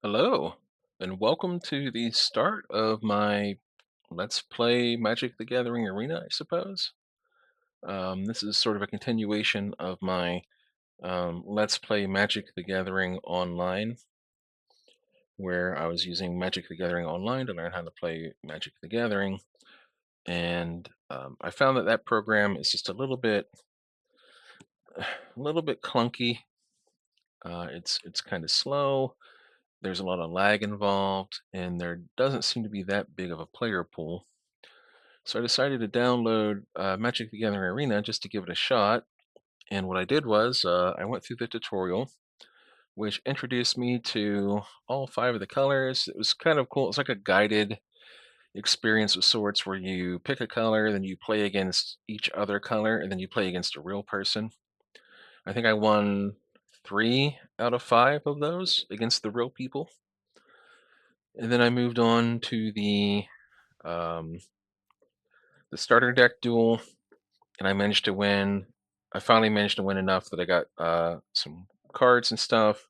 Hello, and welcome to the start of my Let's Play Magic the Gathering Arena, I suppose. This is sort of a continuation of my Let's Play Magic the Gathering Online, where I was using Magic the Gathering Online to learn how to play Magic the Gathering, and I found that that program is just a little bit clunky. It's kind of slow. There's a lot of lag involved, and there doesn't seem to be that big of a player pool. So I decided to download Magic the Gathering Arena just to give it a shot. And what I did was I went through the tutorial, which introduced me to all five of the colors. It was kind of cool. It's like a guided experience of sorts where you pick a color, then you play against each other color, and then you play against a real person. I think I won 3 out of 5 of those against the real people. And then I moved on to um, the starter deck duel, and I managed to win. I finally managed to win enough that I got some cards and stuff.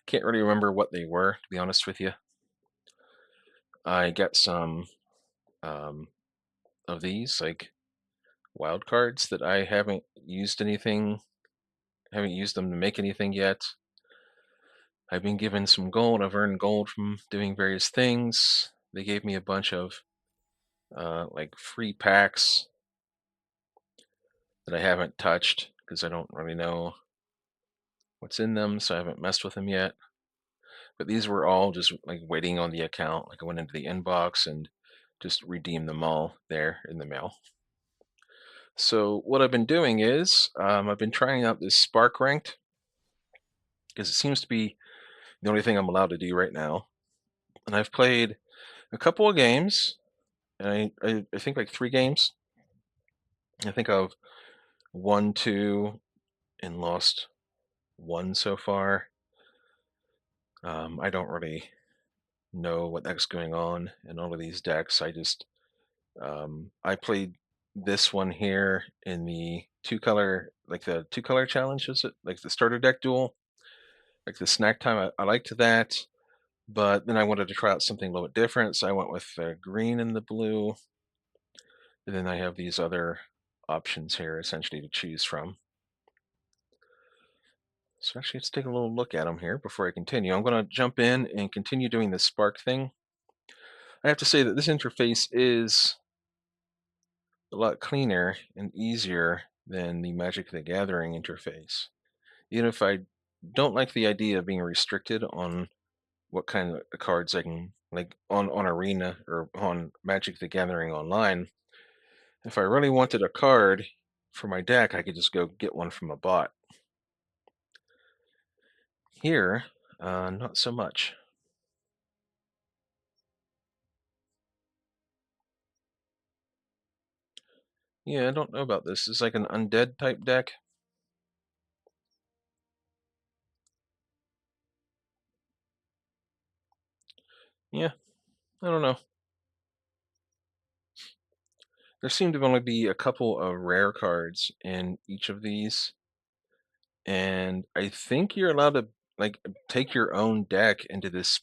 Can't really remember what they were, to be honest with you. I got some um, of these, like wild cards that I haven't used them to make anything yet. I've been given some gold. I've earned gold from doing various things. They gave me a bunch of like free packs that I haven't touched because I don't really know what's in them, so I haven't messed with them yet. But these were all just like waiting on the account. Like I went into the inbox and just redeemed them all there in the mail. So what I've been doing is I've been trying out this Spark ranked because it seems to be the only thing I'm allowed to do right now. And I've played a couple of games, and I think like 3 games. I think I've won 2 and lost 1 so far. I don't really know what that's going on in all of these decks. I played this one here in the two color challenge, is it? Like the starter deck duel, like the snack time. I liked that, but then I wanted to try out something a little bit different, so I went with the green and the blue. And then I have these other options here essentially to choose from. So actually, let's take a little look at them here before I continue. I'm going to jump in and continue doing the Spark thing. I have to say that this interface is a lot cleaner and easier than the Magic the Gathering interface. Even if I don't like the idea of being restricted on what kind of cards I can, like on Arena or on Magic the Gathering Online, if I really wanted a card for my deck, I could just go get one from a bot. Here, not so much. Yeah, I don't know about this. It's like an undead type deck. Yeah, I don't know. There seem to only be a couple of rare cards in each of these, and I think you're allowed to like take your own deck into this.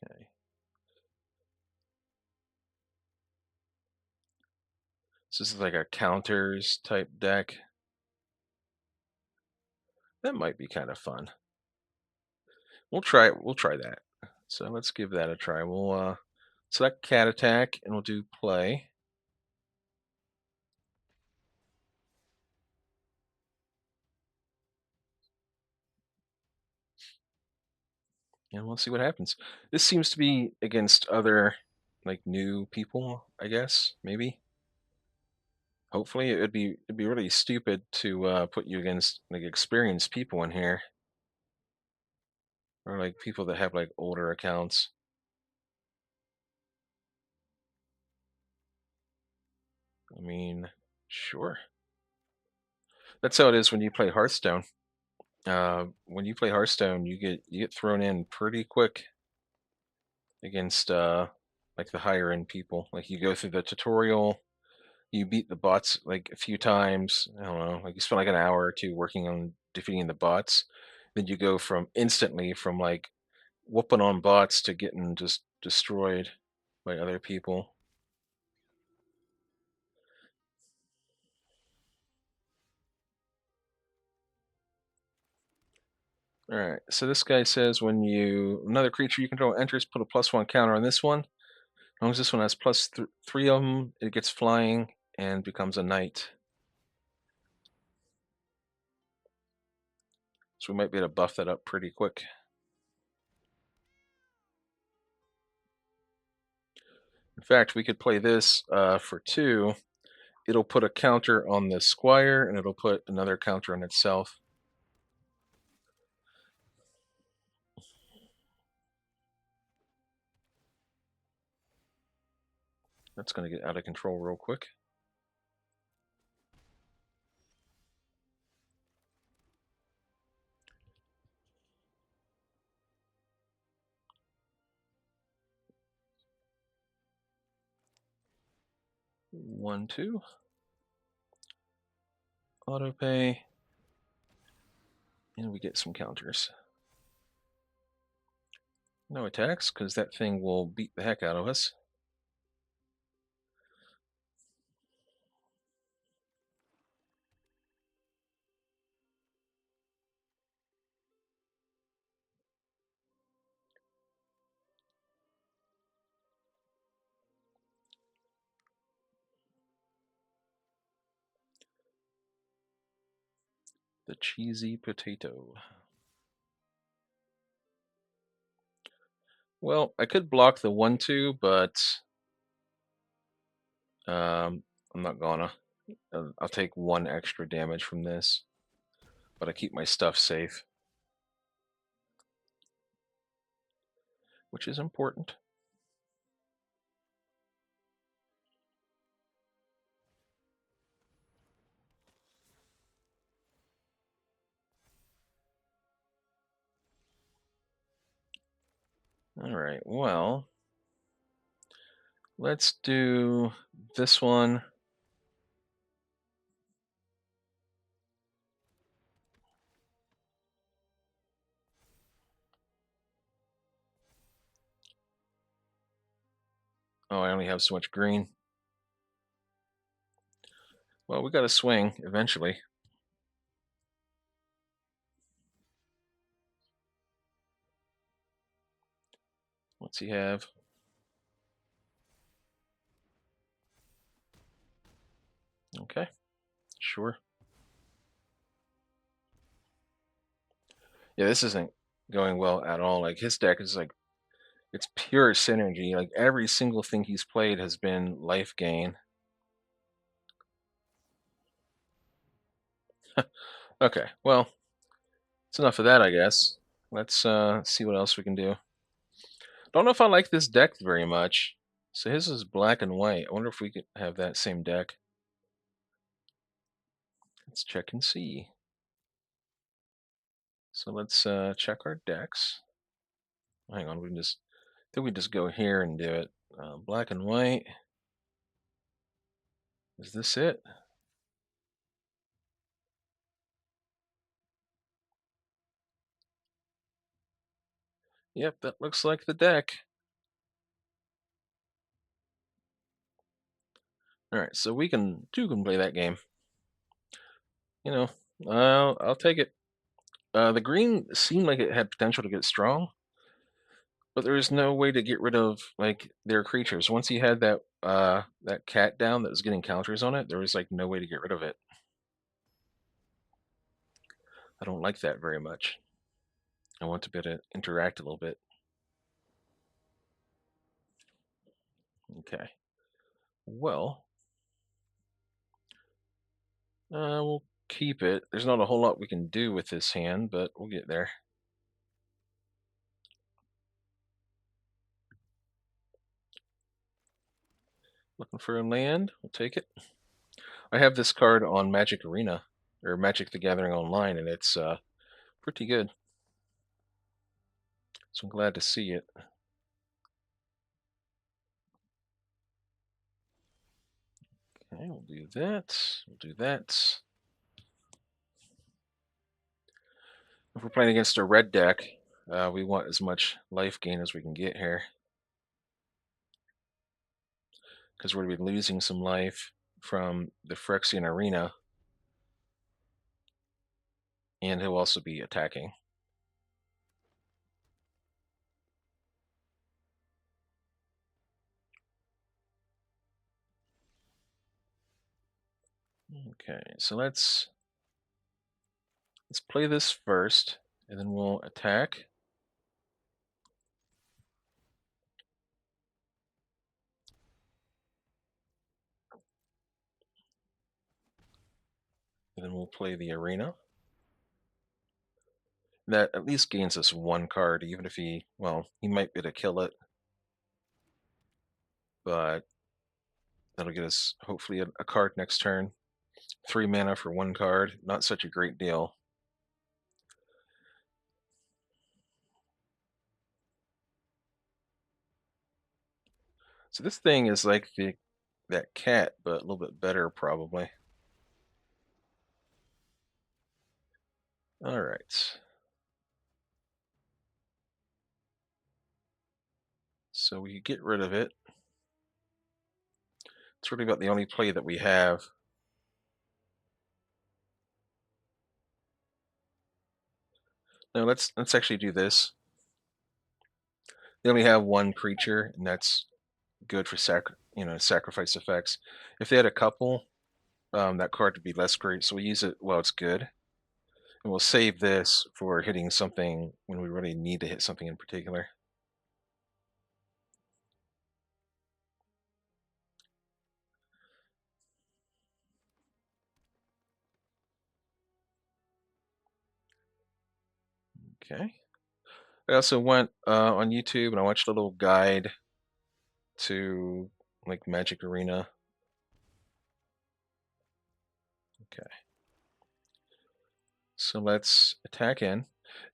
Okay, so this is like a counters type deck. That might be kind of fun. We'll try it. We'll try that. So let's give that a try. We'll select cat attack and we'll do play. And we'll see what happens. This seems to be against other like new people, I guess, maybe. Hopefully it'd be really stupid to put you against like experienced people in here. Or like people that have like older accounts. I mean, Sure. That's how it is when you play Hearthstone. When you play Hearthstone, you get thrown in pretty quick against like the higher end people. Like you go through the tutorial, you beat the bots like a few times. I don't know, like you spend like an hour or two working on defeating the bots. Then you go from instantly from like whooping on bots to getting just destroyed by other people. All right. So this guy says when another creature you control enters, put a +1 counter on this one. As long as this one has +3 of them, it gets flying and becomes a knight. So we might be able to buff that up pretty quick. In fact, we could play this for 2. It'll put a counter on the squire, and it'll put another counter on itself. That's going to get out of control real quick. One, two. Auto pay. And we get some counters. No attacks, because that thing will beat the heck out of us. The cheesy potato. Well, I could block the 1-2, but I'm not gonna. I'll take 1 extra damage from this, but I keep my stuff safe, which is important. All right, well, let's do this one. Oh, I only have so much green. Well, we got to swing eventually. What's he have? Okay, sure. Yeah, this isn't going well at all. Like his deck is like it's pure synergy. Like every single thing he's played has been life gain. Okay, well, it's enough of that, I guess. Let's see what else we can do. Don't know if I like this deck very much. So his is black and white. I wonder if we could have that same deck. Let's check and see. So let's check our decks. Hang on, I think we just go here and do it. Black and white. Is this it? Yep, that looks like the deck. All right, so we can play that game. You know, I'll take it. The green seemed like it had potential to get strong, but there was no way to get rid of like their creatures. Once he had that cat down that was getting counters on it, there was like no way to get rid of it. I don't like that very much. I want to be able to interact a little bit. Okay. Well, we'll keep it. There's not a whole lot we can do with this hand, but we'll get there. Looking for a land. We'll take it. I have this card on Magic Arena or Magic the Gathering Online, and it's pretty good. So I'm glad to see it. Okay, we'll do that. We'll do that. If we're playing against a red deck, we want as much life gain as we can get here, because we're going to be losing some life from the Phyrexian Arena, and he'll also be attacking. Okay, so let's play this first, and then we'll attack. And then we'll play the arena. That at least gains us one card, even if he, well, he might be able to kill it, but that'll get us hopefully a card next turn. 3 mana for one card, not such a great deal. So this thing is like that cat, but a little bit better probably. All right. So we get rid of it. It's really about the only play that we have. Now let's actually do this. They only have one creature, and that's good for sacrifice effects. If they had a couple, that card would be less great. So we use it while it's good, and we'll save this for hitting something when we really need to hit something in particular. Okay. I also went on YouTube and I watched a little guide to like Magic Arena. Okay. So let's attack in.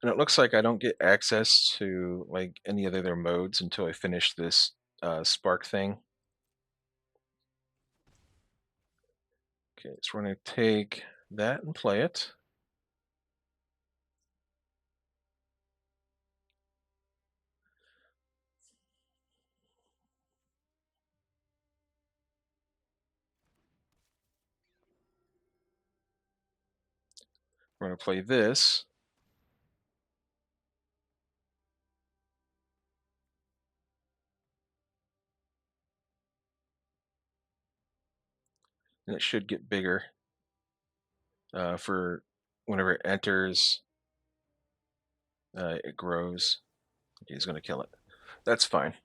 And it looks like I don't get access to like any of the other modes until I finish this spark thing. Okay, so we're going to take that and play it. We're going to play this. And it should get bigger for whenever it enters, it grows. Okay, he's going to kill it. That's fine.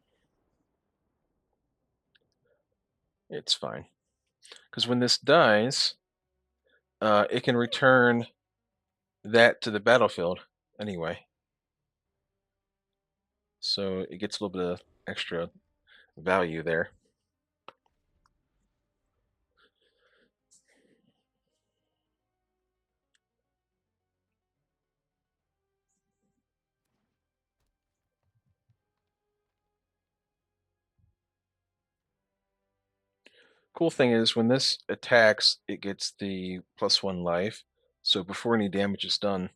It's fine. Because when this dies, it can return that to the battlefield anyway. So it gets a little bit of extra value there. Cool thing is when this attacks, it gets the +1 life. So before any damage is done,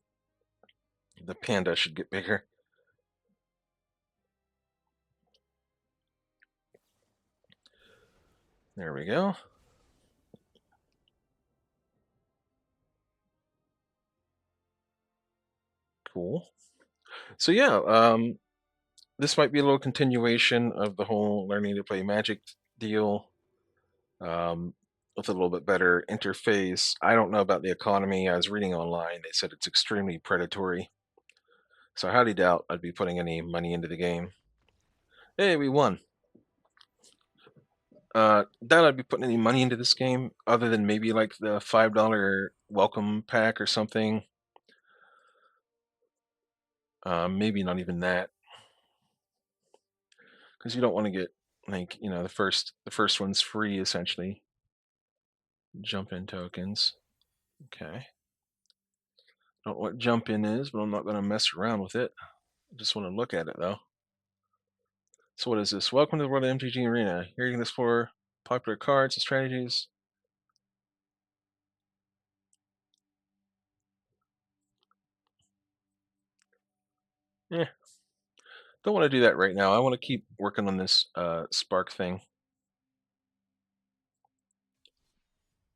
the panda should get bigger. There we go. Cool. So yeah, this might be a little continuation of the whole learning to play Magic deal, with a little bit better interface. I don't know about the economy. I was reading online; they said it's extremely predatory. So I highly doubt I'd be putting any money into the game. Hey, we won. Doubt I'd be putting any money into this game other than maybe like the $5 welcome pack or something. Maybe not even that, because you don't want to get like the first one's free essentially. jump in tokens. Okay. Don't know what jump in is, but I'm not going to mess around with it. I just want to look at it though. So what is this? Welcome to the world of MTG Arena. Here you can explore popular cards and strategies. Yeah, don't want to do that right now. I want to keep working on this Spark thing.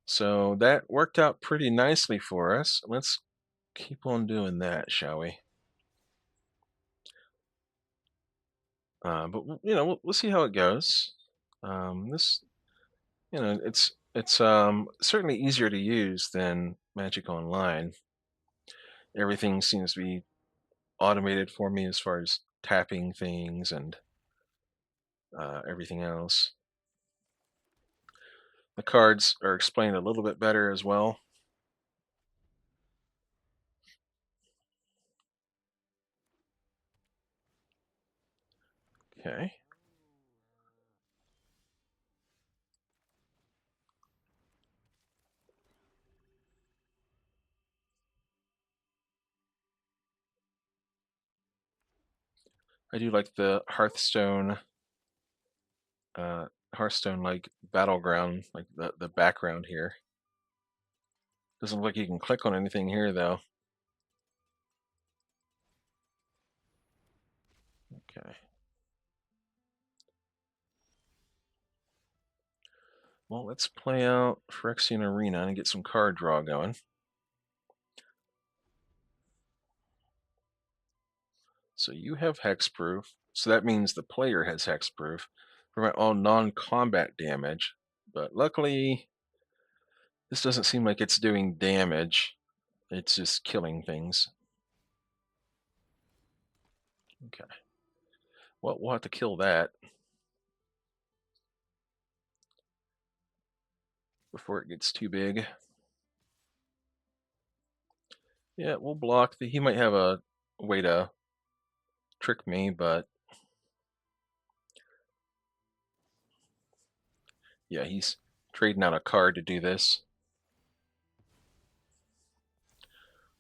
So that worked out pretty nicely for us. Let's keep on doing that, shall we? But we'll see how it goes. This, it's certainly easier to use than Magic Online. Everything seems to be automated for me as far as tapping things and everything else. The cards are explained a little bit better as well. Okay. I do like the uh, Hearthstone like battleground, like the background here. Doesn't look like you can click on anything here though. Okay. Well, let's play out Phyrexian Arena and get some card draw going. So you have hexproof, so that means the player has hexproof. Prevent all non-combat damage, but luckily this doesn't seem like it's doing damage. It's just killing things. Okay. Well, we'll have to kill that before it gets too big. Yeah, we'll block the. He might have a way to trick me, but yeah, he's trading out a card to do this.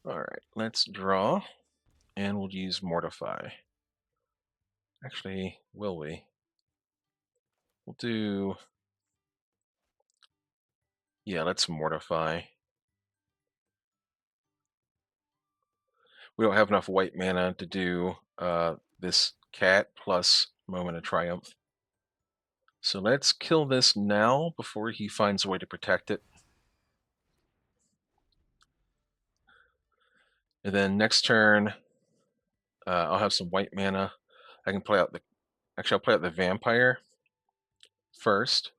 All right, let's draw, and we'll use Mortify. Actually, will we? We'll do. Yeah, let's Mortify. We don't have enough white mana to do this cat plus Moment of Triumph. So let's kill this now before he finds a way to protect it. And then next turn, I'll have some white mana. I can play out the. Actually, I'll play out the vampire first.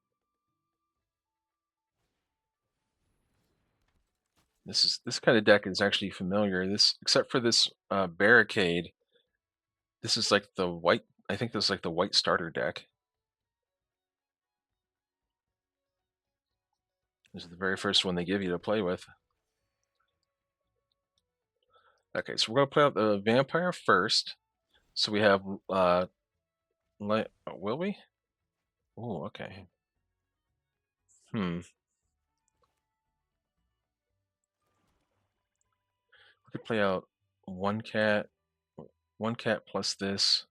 This kind of deck is actually familiar. This, except for this barricade, this is like the white. I think this is like the white starter deck. This is the very first one they give you to play with. Okay, so we're gonna play out the vampire first. So we have will we? Oh, okay. We could play out one cat, one cat plus this.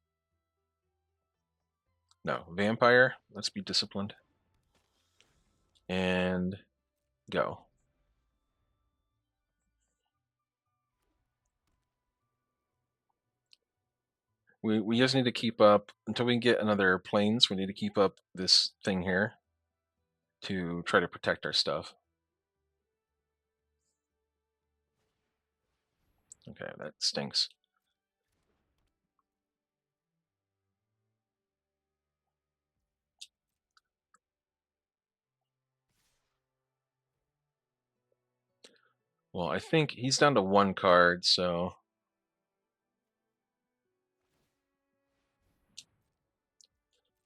No, vampire. Let's be disciplined. And go. We just need to keep up until we can get another planes. We need to keep up this thing here to try to protect our stuff. Okay, that stinks. Well, I think he's down to one card, so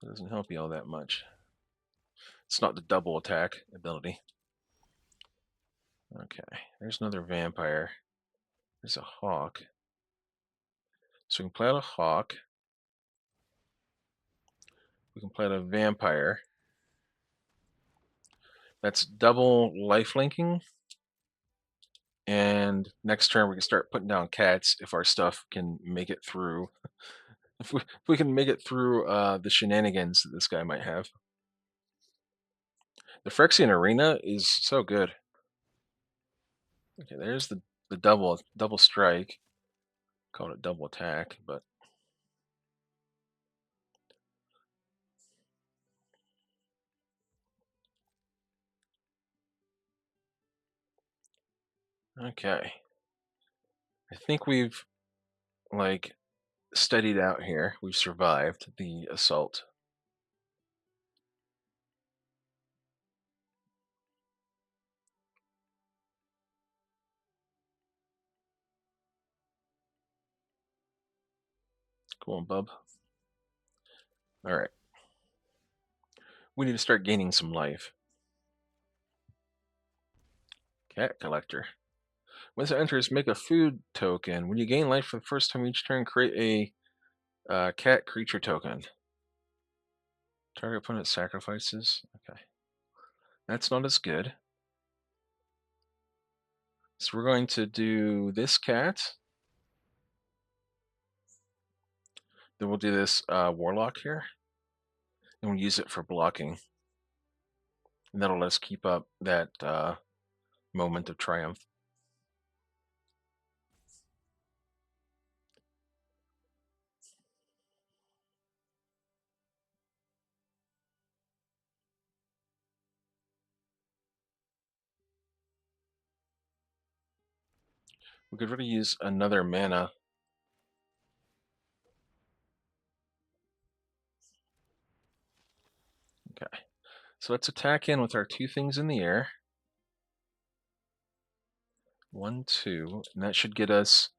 it doesn't help you all that much. It's not the double attack ability. Okay, there's another vampire. There's a hawk. So we can play out a hawk. We can play out a vampire. That's double life linking. And next turn we can start putting down cats if our stuff can make it through. If we can make it through the shenanigans that this guy might have. The Phyrexian Arena is so good. Okay, there's the double strike. Called it double attack, but okay. I think we've like steadied out here. We've survived the assault. Cool, bub. All right. We need to start gaining some life. Cat collector. Once it enters, make a food token. When you gain life for the first time each turn, create a cat creature token. Target opponent sacrifices. Okay. That's not as good. So we're going to do this cat. Then we'll do this warlock here. And we'll use it for blocking. And that'll let us keep up that moment of triumph. We could really use another mana. Okay. So let's attack in with our two things in the air. 1, 2, and that should get us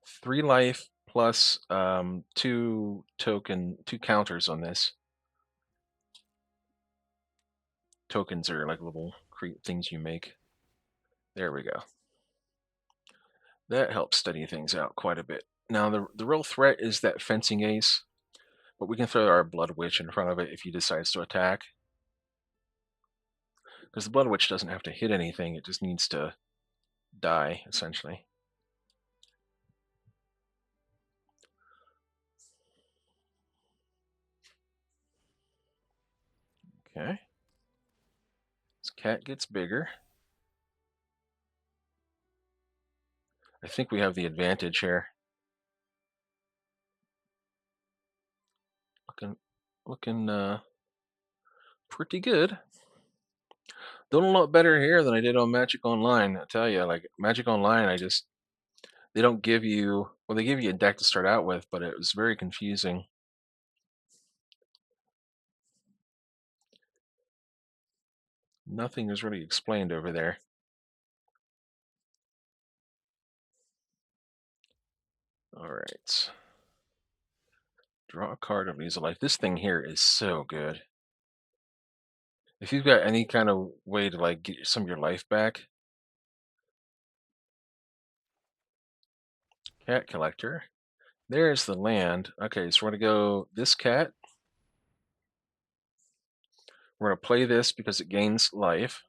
3 life plus 2 counters on this. Tokens are like little things you make. There we go. That helps steady things out quite a bit. Now the real threat is that fencing ace, but we can throw our Blood Witch in front of it if he decides to attack. Because the Blood Witch doesn't have to hit anything, it just needs to die, essentially. Okay. This cat gets bigger. I think we have the advantage here. Looking pretty good. Doing a lot better here than I did on Magic Online. I tell you, like Magic Online, they don't give you, well, they give you a deck to start out with, but it was very confusing. Nothing is really explained over there. All right. Draw a card of Leaves of Life. This thing here is so good. If you've got any kind of way to like get some of your life back. Cat collector. There's the land. Okay, so we're gonna go this cat. We're gonna play this because it gains life.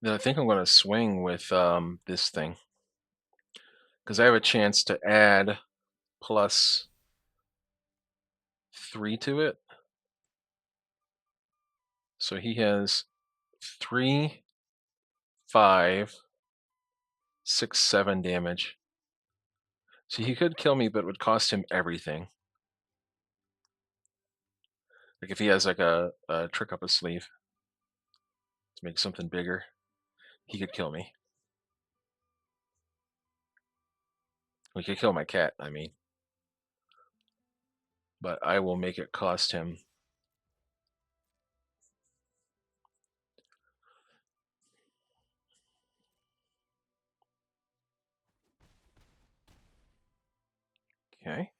Then I think I'm gonna swing with this thing. Because I have a chance to add +3 to it. So he has 3, 5, 6, 7 damage. So he could kill me, but it would cost him everything. Like if he has like a trick up his sleeve to make something bigger, he could kill me. He could kill my cat, I mean. But I will make it cost him. Okay.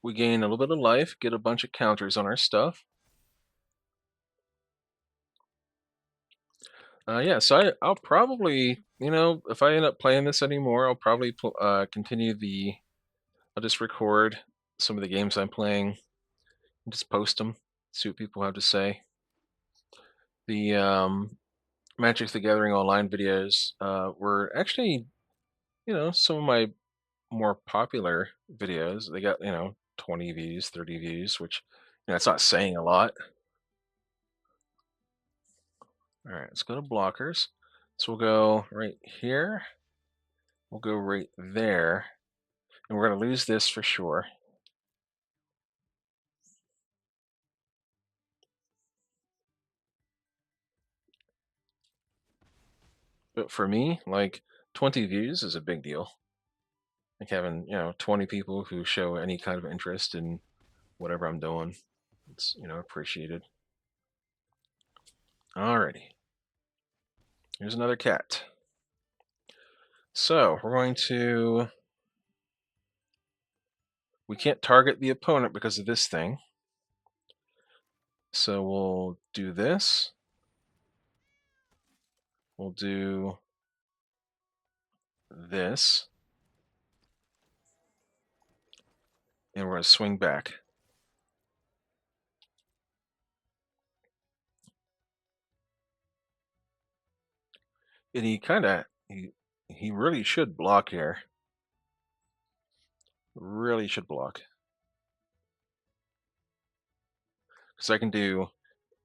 We gain a little bit of life, get a bunch of counters on our stuff. Yeah, so I'll probably, if I end up playing this anymore, I'll probably continue the. I'll just record some of the games I'm playing and just post them, see what people have to say. The Magic the Gathering online videos were actually, some of my more popular videos. They got, 20 views, 30 views, which, it's not saying a lot. All right, let's go to blockers. So we'll go right here. We'll go right there. And we're going to lose this for sure. But for me, like 20 views is a big deal. Like having, 20 people who show any kind of interest in whatever I'm doing. It's, appreciated. Alrighty. Here's another cat. So we're going to. We can't target the opponent because of this thing. So we'll do this. We'll do this. And we're going to swing back. And he really should block here. Really should block. Because I can do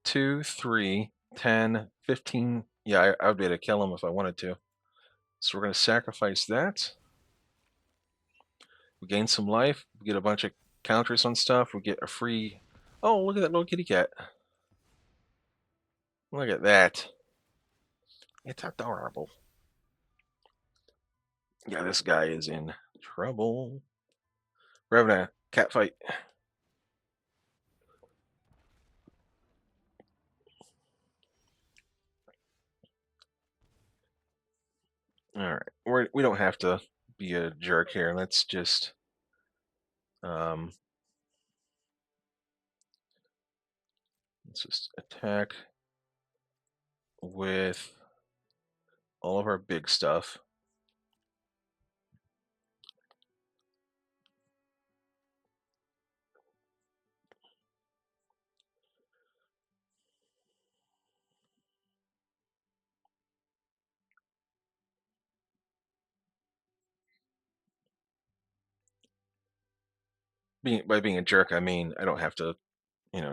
2, 3, 10, 15. Yeah, I would be able to kill him if I wanted to. So we're going to sacrifice that. We gain some life. We get a bunch of counters on stuff. We get a free. Oh, look at that little kitty cat. Look at that. It's adorable. Yeah, this guy is in trouble. We're having a cat fight. All right, we don't have to be a jerk here. Let's just um, attack with all of our big stuff. By being a jerk, I mean I don't have to,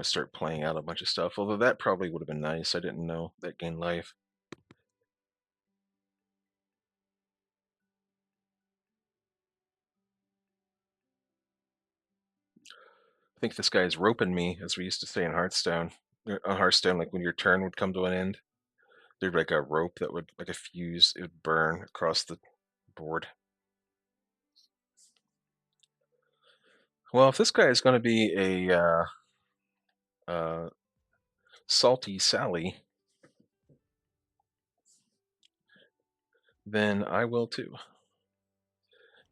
start playing out a bunch of stuff. Although that probably would have been nice. I didn't know that gained life. I think this guy's roping me, as we used to say in Hearthstone. On Hearthstone, like when your turn would come to an end, there'd be like a rope that would, like a fuse, it would burn across the board. Well, if this guy is going to be a salty Sally, then I will too.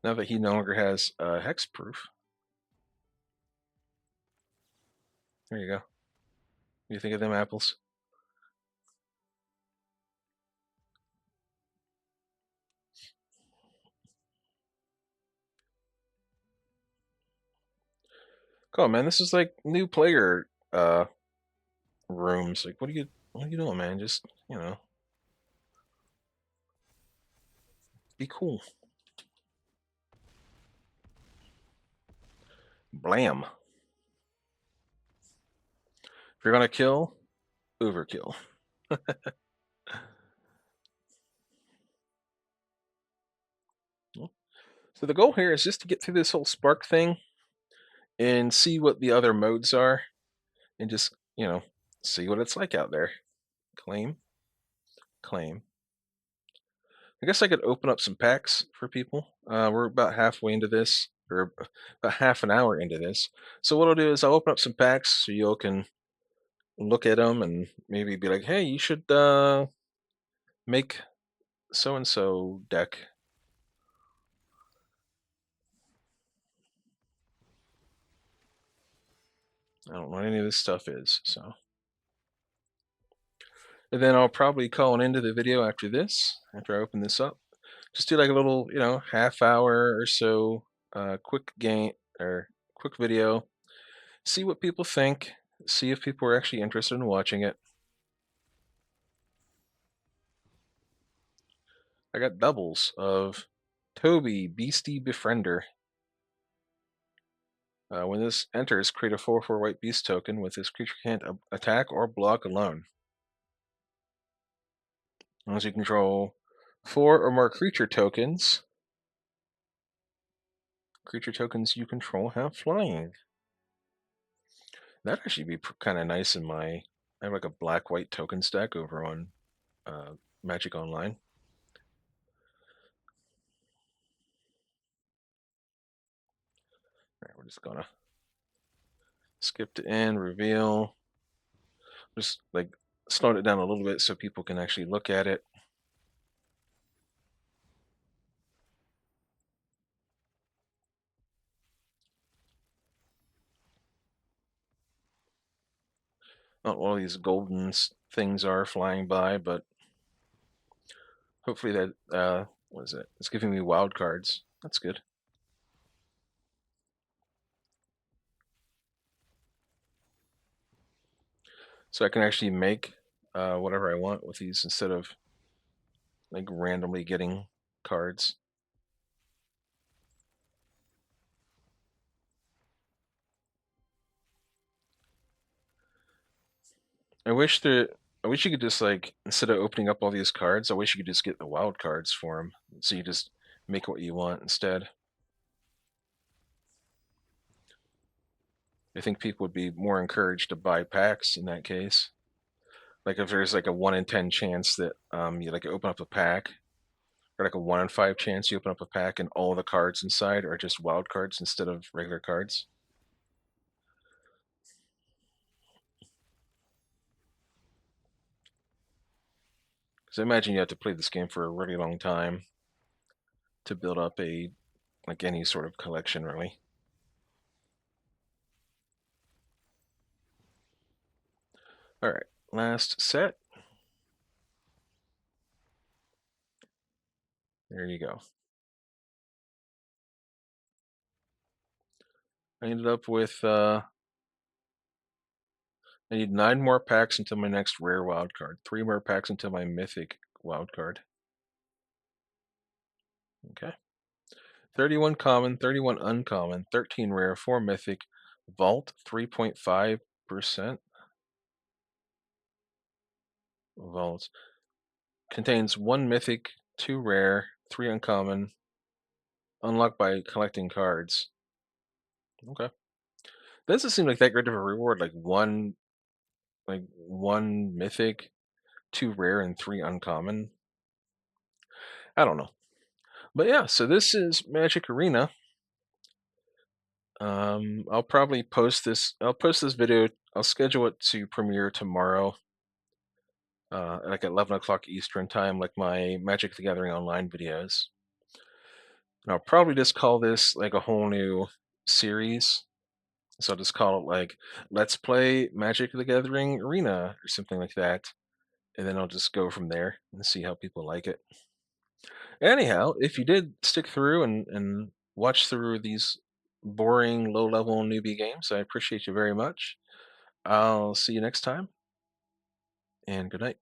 Now that he no longer has hexproof. There you go. What do you think of them apples? Come on, man. This is like new player rooms. Like, what are you doing, man? Just, be cool. Blam. If you're gonna kill, overkill. So the goal here is just to get through this whole spark thing and see what the other modes are and just, see what it's like out there. Claim, claim. I guess I could open up some packs for people. We're about halfway into this, or about half an hour into this. So what I'll do is I'll open up some packs so you all can look at them and maybe be like, hey, you should make so and so deck. I don't know what any of this stuff is, so And then I'll probably call an end to the video after this, after I open this up. Just do like a little, half hour or so, quick game or quick video. See what people think. See if people are actually interested in watching it. I got doubles of Toby, Beastie Befriender. When this enters, create a 4/4 white beast token with this creature can't attack or block alone. Unless you control 4 or more creature tokens you control have flying. That'd actually be kind of nice in my. I have like a black-white token stack over on Magic Online. All right, we're just gonna skip to end, reveal. Just like slow it down a little bit so people can actually look at it. Not all these golden things are flying by, but hopefully that what is it? It's giving me wild cards. That's good. So I can actually make whatever I want with these instead of like randomly getting cards. I wish that I wish you could just like instead of opening up all these cards, I wish you could just get the wild cards for them. So you just make what you want instead. I think people would be more encouraged to buy packs in that case. Like if there's like a 1 in 10 chance that you like open up a pack, or like a 1 in 5 chance you open up a pack and all the cards inside are just wild cards instead of regular cards. Because I imagine you have to play this game for a really long time to build up a like any sort of collection, really. All right, last set. There you go. I ended up with I need 9 more packs until my next rare wild card. 3 more packs until my mythic wild card. Okay. 31 common, 31 uncommon, 13 rare, 4 mythic, vault 3.5%. Vault contains 1 mythic, 2 rare, 3 uncommon, unlocked by collecting cards. Okay. Doesn't seem like that great of a reward, like one mythic, 2 rare, and 3 uncommon. I don't know. But yeah, so this is Magic Arena. I'll probably post this. I'll post this video. I'll schedule it to premiere tomorrow, like at 11 o'clock Eastern time, like my Magic the Gathering online videos. And I'll probably just call this like a whole new series. So I'll just call it like "Let's Play Magic the Gathering Arena" or something like that, and then I'll just go from there and see how people like it. Anyhow, if you did stick through and watch through these boring low-level newbie games, I appreciate you very much. I'll see you next time, and good night.